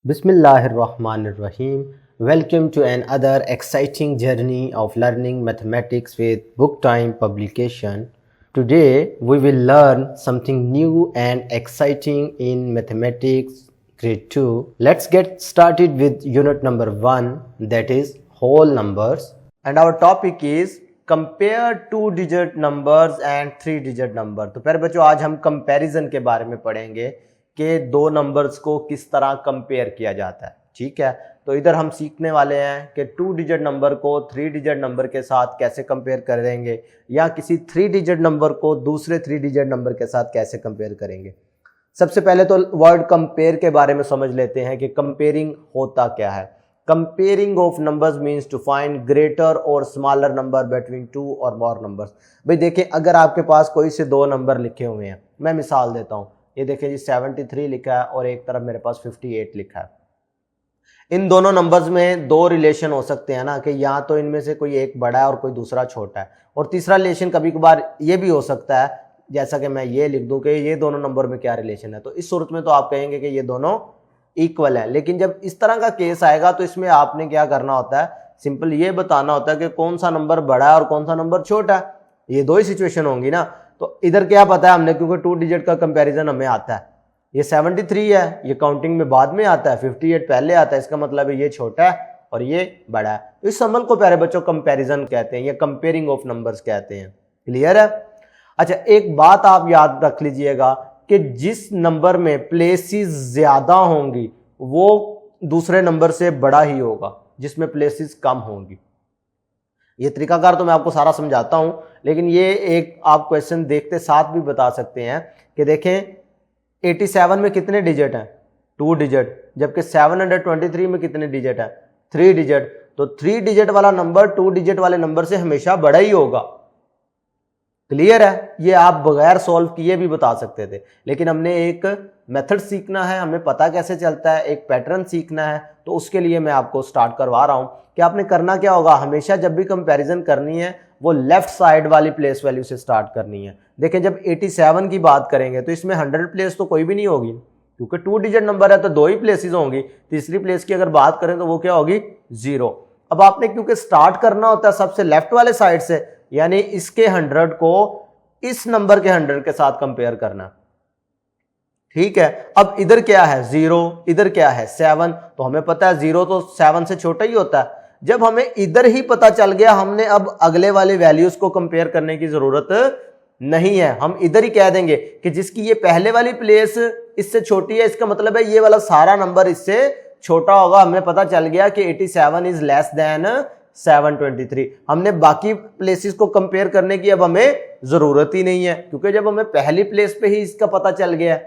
Bismillahirrahmanirrahim. Welcome to another exciting journey of learning mathematics with Book Time publication. Today we will learn something new and exciting in mathematics grade 2. Let's get started with unit number 1, that is whole numbers, and our topic is compare 2-digit numbers and 3-digit number. तो प्यारे बच्चों आज हम comparison के बारे में पढ़ेंगे कि दो नंबर्स को किस तरह कंपेयर किया जाता है। ठीक है, तो इधर हम सीखने वाले हैं कि 2-डिजिट नंबर को 3-डिजिट नंबर के साथ कैसे कंपेयर करेंगे या किसी 3-डिजिट नंबर को दूसरे 3-डिजिट नंबर के साथ कैसे कंपेयर करेंगे। सबसे पहले तो वर्ड कंपेयर के बारे में समझ लेते हैं कि कंपेयरिंग होता क्या है। Comparing of numbers means to find greater or smaller number between two or more numbers. भाई देखिए, अगर आपके पास कोई से दो नंबर लिखे हुए हैं, मैं मिसाल देता हूँ, ये देखिए जी 73 लिखा है और एक तरफ मेरे पास 58 लिखा है। इन दोनों नंबर्स में दो रिलेशन हो सकते हैं ना, कि या तो इनमें से कोई एक बड़ा है और कोई दूसरा छोटा है, और तीसरा रिलेशन कभी कभार ये भी हो सकता है, जैसा कि मैं ये लिख दूं कि ये दोनों नंबर में क्या रिलेशन है। तो इस सूरत में तो आप कहेंगे कि ये दोनों इक्वल है। लेकिन जब इस तरह का केस आएगा तो इसमें आपने क्या करना होता है, सिंपल ये बताना होता है कि कौन सा नंबर बड़ा है और कौन सा नंबर छोटा है। ये दो ही सिचुएशन होंगी ना। तो इधर क्या पता है हमने, क्योंकि 2-डिजिट का कंपैरिजन हमें आता है। ये 73 है, ये काउंटिंग में बाद में आता है, 58 पहले आता है, इसका मतलब है ये छोटा है और ये बड़ा है। तो इस संबंध को प्यारे बच्चों कंपैरिजन कहते हैं या कंपेयरिंग ऑफ नंबर्स कहते हैं। क्लियर है? अच्छा, एक बात आप याद रख लीजिएगा कि जिस नंबर में प्लेसेस ज्यादा होंगी वो दूसरे नंबर से बड़ा ही होगा जिसमें प्लेसेस कम होंगी। ये तरीकाकार तो मैं आपको सारा समझाता हूं, लेकिन ये एक आप क्वेश्चन देखते साथ भी बता सकते हैं कि देखें 87 में कितने डिजिट हैं, 2 डिजिट, जबकि 723 में कितने डिजिट हैं, 3 डिजिट। तो 3 डिजिट वाला नंबर 2 डिजिट वाले नंबर से हमेशा बड़ा ही होगा। क्लियर है? ये आप बगैर सॉल्व किए भी बता सकते थे, लेकिन हमने एक मेथड सीखना है, हमें पता कैसे चलता है, एक पैटर्न सीखना है, तो उसके लिए मैं आपको स्टार्ट करवा रहा हूं कि आपने करना क्या होगा। हमेशा जब भी कंपैरिजन करनी है वो लेफ्ट साइड वाली प्लेस वैल्यू से स्टार्ट करनी है। देखें, जब 87 की बात करेंगे तो इसमें 100 प्लेस तो कोई भी नहीं होगी, क्योंकि 2 डिजिट नंबर है तो दो ही प्लेसेस होंगी। तीसरी प्लेस की अगर बात करें तो वो क्या होगी, 0। अब आपने क्योंकि स्टार्ट करना होता है सबसे लेफ्ट वाले साइड से, यानी इसके 100 को इस नंबर के 100 के साथ कंपेयर करना। ठीक है, अब इधर क्या है 0, इधर क्या है 7, तो हमें पता है 0 तो 7 से छोटा ही होता है। जब हमें इधर ही पता चल गया, हमने अब अगले वाले वैल्यूज को कंपेयर करने की जरूरत नहीं है। हम इधर ही कह देंगे कि जिसकी ये पहले वाली प्लेस इससे छोटी है, इसका मतलब है ये वाला सारा नंबर इससे छोटा होगा। हमें पता चल गया कि 87 इज लेस देन 723। हमने बाकी प्लेसेस को कंपेयर करने की अब हमें जरूरत ही नहीं है, क्योंकि जब हमें पहली प्लेस पे ही इसका पता चल गया।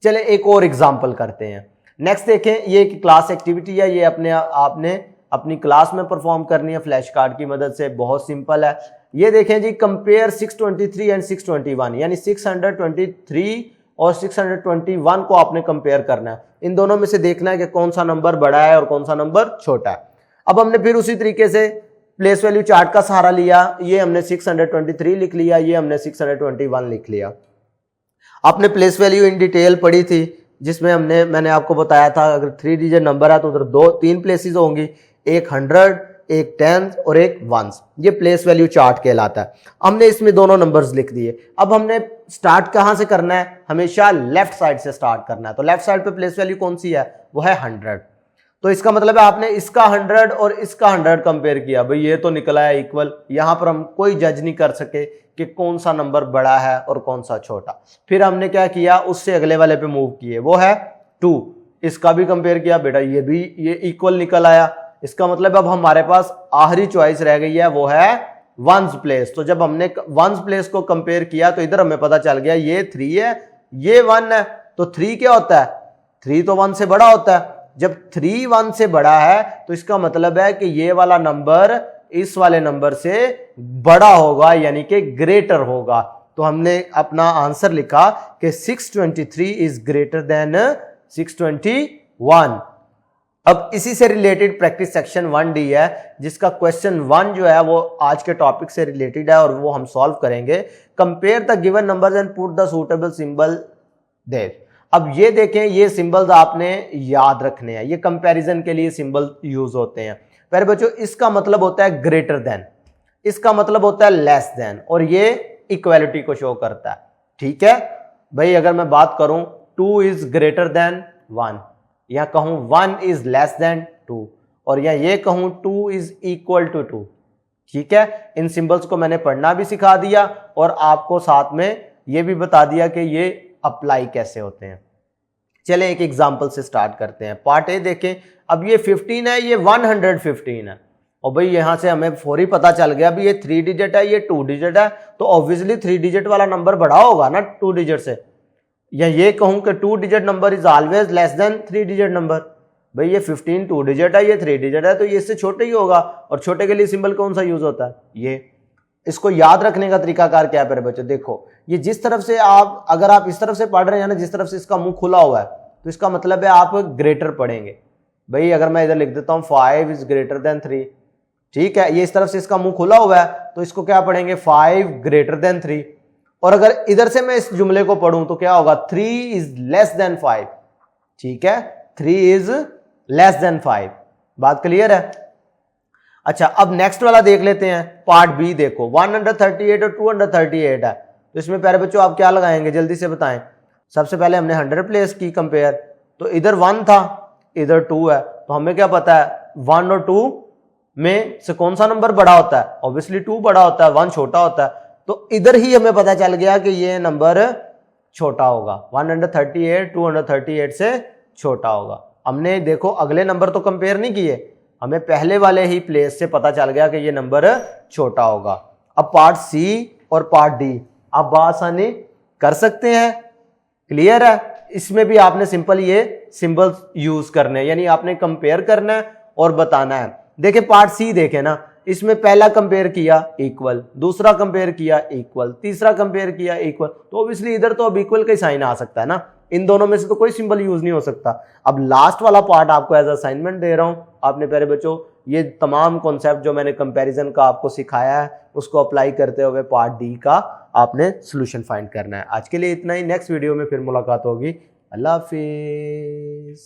चले एक और एग्जांपल करते हैं। नेक्स्ट देखें, ये एक क्लास एक्टिविटी है, ये आपने अपनी क्लास में परफॉर्म करनी है फ्लैश कार्ड की मदद से। बहुत सिंपल है। ये देखें जी, कंपेयर 623 एंड 621, यानी 623 और 621 को आपने कंपेयर करना है। इन दोनों में से देखना है कि कौन सा नंबर बड़ा है और कौन सा नंबर छोटा है। अब हमने फिर उसी तरीके से प्लेस वैल्यू चार्ट का सहारा लिया। ये हमने 623 लिख लिया, ये हमने 621 लिख लिया। आपने प्लेस वैल्यू इन डिटेल पढ़ी थी, जिसमें मैंने आपको बताया था अगर 3 डिजिट नंबर है तो उधर 3 प्लेसेस होंगी, एक 100, एक 10 और एक 1। ये प्लेस वैल्यू चार्ट कहलाता है। हमने इसमें दोनों नंबर्स लिख दिए। अब हमने स्टार्ट कहां से करना है, हमेशा लेफ्ट साइड से स्टार्ट करना है। तो लेफ्ट साइड पे प्लेस वैल्यू कौन सी है, वो है 100। तो इसका मतलब है आपने इसका 100 और इसका 100 कंपेयर किया, भाई ये तो निकला है इक्वल। यहां पर हम कोई जज नहीं कर सके कि कौन सा नंबर बड़ा है और कौन सा छोटा। फिर हमने क्या किया, उससे अगले वाले पे मूव किए, वो है 2। इसका भी कंपेयर किया, बेटा ये इक्वल निकल आया। इसका मतलब अब हमारे पास आखिरी चॉइस रह गई है, वो है 1s प्लेस। तो जब हमने 1s प्लेस को कंपेयर किया तो इधर हमें पता चल गया ये 3 है, ये 1 है। तो 3 क्या होता है, 3 तो 1 से बड़ा होता है। जब 3 1 से बड़ा है तो इसका मतलब है कि ये वाला नंबर इस वाले नंबर से बड़ा होगा, यानी कि ग्रेटर होगा। तो हमने अपना आंसर लिखा कि 623 इज ग्रेटर देन 621। अब इसी से रिलेटेड प्रैक्टिस सेक्शन 1D है, जिसका क्वेश्चन 1 जो है वो आज के टॉपिक से रिलेटेड है और वो हम सॉल्व करेंगे। Compare the given numbers and put the suitable symbol there. अब ये देखें, ये सिंबल्स आपने याद रखने हैं, ये कंपैरिजन के लिए सिंबल यूज होते हैं। प्यारे बच्चों, इसका मतलब होता है ग्रेटर देन, इसका मतलब होता है लेस देन, और ये इक्वालिटी को शो करता है। ठीक है भाई, अगर मैं बात करूं 2 इज ग्रेटर देन 1, या कहूं 1 इज लेस देन 2, और या ये कहूं 2 इज इक्वल टू 2। ठीक है, इन सिंबल्स को मैंने पढ़ना भी सिखा दिया और आपको साथ में ये भी बता दिया कि ये अप्लाई कैसे होते हैं। चलें एक एग्जांपल से स्टार्ट करते हैं। पार्ट ए देखें, अब ये 15 है, ये 115 है, और भाई यहां से हमें फौरी पता चल गया भी ये 3 डिजिट है, ये 2 डिजिट है, तो ऑब्वियसली 3 डिजिट वाला नंबर बड़ा होगा ना 2 डिजिट से। या ये कहूं कि 2 digit number is always less than 3 digit number, भाई ये 15 2 डिजिट है, ये 3 डिजिट है, तो ये इससे छोटे ही होगा, और छोटे के लिए सिंबल कौन सा यूज होता है, ये। इसको याद रखने का तरीकाकार क्या है मेरे बच्चों, देखो ये जिस तरफ से आप, अगर आप इस तरफ से पढ़ रहे हैं ना, जिस तरफ से इसका मुंह खुला हुआ है, तो इसका मतलब है आप ग्रेटर पढ़ेंगे। भाई अगर मैं इधर लिख देता हूं 5 इज ग्रेटर देन 3, ठीक है, ये इस तरफ से इसका मुंह खुला हुआ है, तो इसको क्या पढ़ेंगे 5 ग्रेटर देन 3। और अगर इधर से मैं इस जुमले को पढ़ूं तो क्या होगा 3 इज लेस देन 5। ठीक है, 3 इज लेस देन 5। बात क्लियर है? अच्छा, अब नेक्स्ट वाला देख लेते हैं, पार्ट बी। देखो 138 और 238 है, तो इसमें प्यारे बच्चों आप क्या लगाएंगे, जल्दी से बताएं। सबसे पहले हमने 100 प्लेस की कंपेयर, तो इधर 1 था, इधर 2 है, तो हमें क्या पता है 1 और 2 में से कौन सा नंबर बड़ा होता है, ऑब्वियसली 2 बड़ा होता है, 1 छोटा होता है, तो इधर ही हमें पता चल गया कि ये नंबर छोटा होगा, 138 238 से छोटा होगा। हमने देखो अगले नंबर तो कंपेयर नहीं किए, हमें पहले वाले ही प्लेस से पता चल गया कि ये नंबर छोटा होगा। अब पार्ट सी और पार्ट डी आप बासानी कर सकते हैं, क्लियर है? इसमें भी आपने सिंपल ये सिंबल्स यूज करने हैं, यानी आपने कंपेयर करना है और बताना है। देखिए पार्ट सी देखे ना, इसमें पहला कंपेयर किया इक्वल, दूसरा कंपेयर किया इक्वल, तीसरा कंपेयर किया इक्वल, तो ऑब्वियसली इधर तो अब इक्वल का ही साइन आ सकता है ना, इन दोनों में से तो कोई सिंबल यूज नहीं हो सकता। अब लास्ट वाला पार्ट आपको एज असाइनमेंट दे रहा हूं, आपने प्यारे बच्चों ये तमाम कॉन्सेप्ट जो मैंने कंपैरिजन का आपको सिखाया है उसको अप्लाई करते हुए पार्ट डी का आपने सोल्यूशन फाइंड करना है। आज के लिए इतना ही, नेक्स्ट वीडियो में फिर मुलाकात होगी। अल्लाह हाफिज।